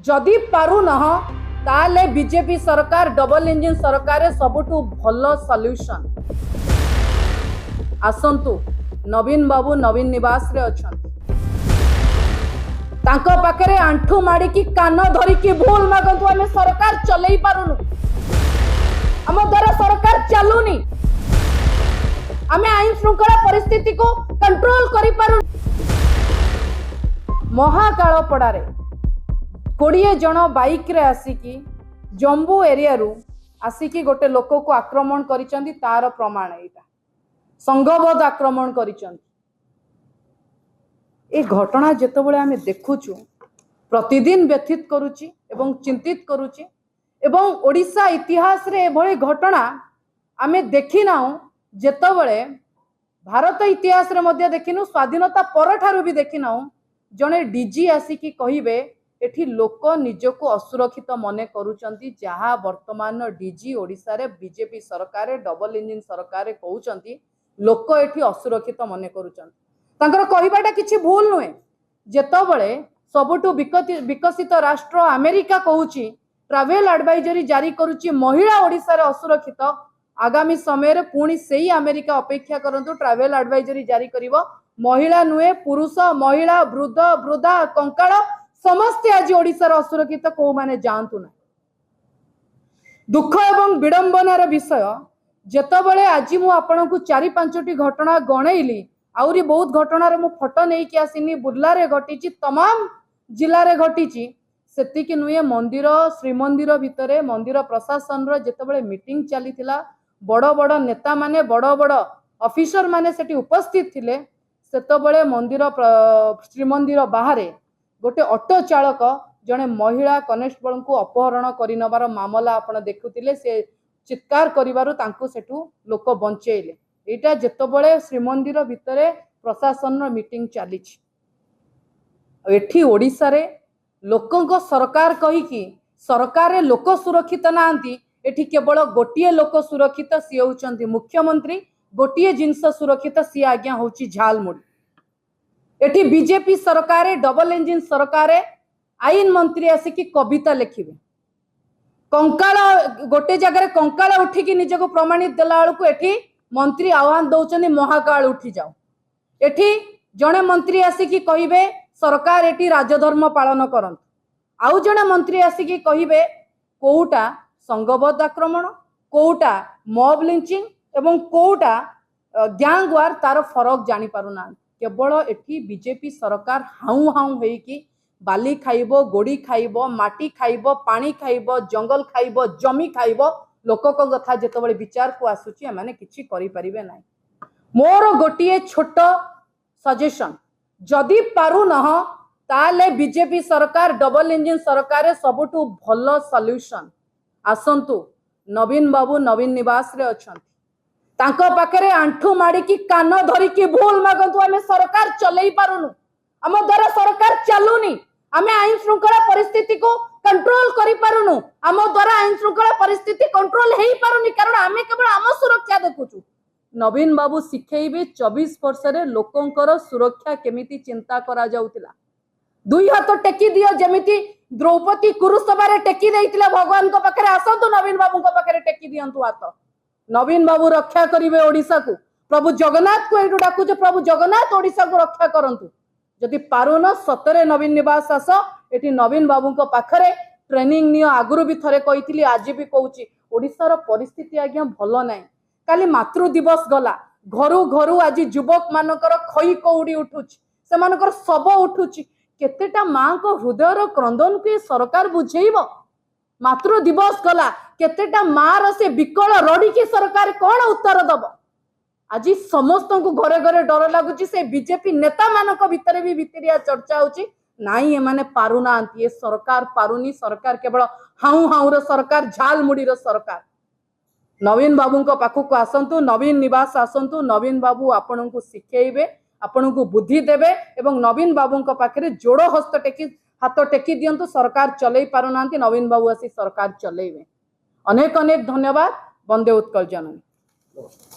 जदि पारु न ताले बीजेपी सरकार डबल इंजिन सरकार सबुठु भल सॉल्यूशन आसंतु नवीन बाबू नवीन निवास रे अछंती तांको पाखरे आंठू माड़ी की कान धरी की भूल मागंतु आमे सरकार चलई पारुनु आम द्वारा सरकार चलुनी आमे आईन श्रृंखला परिस्थिति को कंट्रोल करि पारु महाकाल पड़ारे 20 जन बाइक रे आसिकी जम्बू एरिया रु आसिकी गोटे लोक को आक्रमण करिसंती तार प्रमाण एटा संघबद्ध आक्रमण करिसंती ए घटना जेतबेले आमे देखुछु प्रतिदिन व्यथित करूची एवं चिंतित करूची एवं ओडिशा इतिहास रे एभली घटना आमे देखि नाउ जेतबेले भारत इतिहास रे मध्य देखिनु स्वाधीनता पर ठारू भी देखि नाउ जने डीजी आसिकी कहिबे एठी लोक निजको असुरक्षित मने करूचंती जहा वर्तमान डीजी ओडिशा रे बीजेपी सरकार डबल इंजिन सरकार कहउचंती लोक एठी असुरक्षित मने करूचंती तांकर कहिबाटा किछि भूल नुहे जेतबेले सबुठु विकसित राष्ट्र अमेरिका कहूची ट्रैवल एडवाइजरी जारी करूची महिला ओडिशा रे असुरक्षित आगामी समय रे पुणी सेही अमेरिका अपेक्षा करंतु ट्रैवल एडवाइजरी जारी करिवो महिला नुहे पुरुष महिला वृद्ध वृद्धा कंकाल समस्ते आज ओडिशा रे असुरक्षित को माने जानतु ना दुख एवं विडंबनार विषय जेतबेले आज मु आपनकु 4-5टी घटना गणैली आउरी बहुत घटनार मु फोटो नहीं कि आसिनी बुर्ला रे घटीची तमाम जिला रे घटीची सेतिकी नुए मंदिर श्रीमंदिर भितरे मंदिर प्रशासन रो जेतबेले मीटिंग चलीथिला बड़ बड़ नेता माने बड़ बड़ ऑफिसर माने सेठी उपस्थित थिले सेतबेले मंदिर श्रीमंदिर बाहरे गोटे ऑटो चालक जने महिला कनेस्टेबल को अपहरण करि नबार मामला आपण देखुतिले से चित्कार करिवारु तांको सेठू लोक बंचेइले एटा जेतबेले श्रीमंदिर भितरे प्रशासन रो मीटिंग चलीछि एठी ओडिसा रे लोकंको सरकार कही कि सरकार लोक सुरक्षित नांती एठी केवल गोटिए लोक सुरक्षित सी होउचंती मुख्यमंत्री गोटिए जिंस सुरक्षित सी आज्ञा होउची झालमुड़ी एठी बीजेपी सरकार डबल इंजिन सरकार आईन मंत्री आसिकी कविता लिखिबे कंकाल गोटे जगह कंकाल उठिकी निजको प्रमाणित देला बेलू एठी मंत्री आह्वान दौचंदी महाकाल उठी जाओ एठी जणे मंत्री आसिकी कहिबे सरकार एटी राजधर्म पालन करंत आउ जणे मंत्री आसिकी कहिबे कोउटा संघबद्ध आक्रमण कोउटा मॉब लिंचिंग एवं कोउटा गैंग वार तार फरक जानी पारुना केवल एठी बीजेपी सरकार हाउ हाउ होई कि बाली खाइबो गोड़ी खाइबो माटी खाइबो पानी खाइबो जंगल खाइबो जमी खाइबो लोक को कथा जेतबेले विचार को आसुची माने किछि करि परिबे नै मोर गोटिए छोट सजेशन जदि पारु न ताले बीजेपी सरकार डबल इंजिन सरकार सबुठु भल सॉल्यूशन आसंतु नवीन बाबू नवीन निवास रे अछंती तांको पाखरे आंठू माड़ी की कान धरी की भूल मागंतु आमे सरकार चलई पारुनु आम द्वारा सरकार चलुनी आमे आईन श्रृंखला परिस्थिति को कंट्रोल करि पारुनु आम द्वारा आईन श्रृंखला परिस्थिति कंट्रोल हेई पारुनी कारण आमे केवल आम सुरक्षा देखुछु नवीन बाबू शिखेइबे 24 वर्ष रे लोकंकर सुरक्षा केमिति चिंता करा जाउतिला दुई हाथ टेकी दियो जेमिति द्रौपदी कुरुसभा रे टेकी देइतिला भगवान को पाखरे आसंतु नवीन बाबू को पाखरे टेकी दियंतु हाथ नवीन बाबू रक्षा करिवे ओडिसा को प्रभु जगन्नाथ को एटु डाकु जे प्रभु जगन्नाथ ओडिसा को रक्षा करंतु जदि पारुन सतरे नवीन निवास आस एटी नवीन बाबू को पाखरे ट्रेनिंग नियो आगुरु भी थरे कहितली आज भी कहूची ओडिसा रो परिस्थिति आज्ञा भलो नै काली मातृ दिवस गला घरु घरु आज युवक मानकर खई कौड़ी उठुची से मानकर सब उठुची केतेटा मां को हृदय रो क्रंदन के सरकार बुझेइबो मातृ दिवस गला केतेटा मार से विकल रड़ी की सरकार कौन उत्तर दब आज समस्त को घरे घरे डर लगुची से बीजेपी नेता मानक भितरे भी भितरिया चर्चा होची नाई एमाने पारुना ये सरकार पारुनी सरकार केवल हाउ हाउ रो सरकार झालमुड़ी रो सरकार नवीन बाबू को पाखक आसंतु नवीन निवास आसंतु नवीन बाबू आपन को शिखेइबे आपन को बुद्धि देबे एवं नवीन बाबू को पाखरे जोड़ हस्त टेकी हाथ टेकी दियंतु सरकार चलई पारुनांती नवीन बाबू आसी सरकार चलैबे अनेक अनेक धन्यवाद वंदे उत्कल जननी।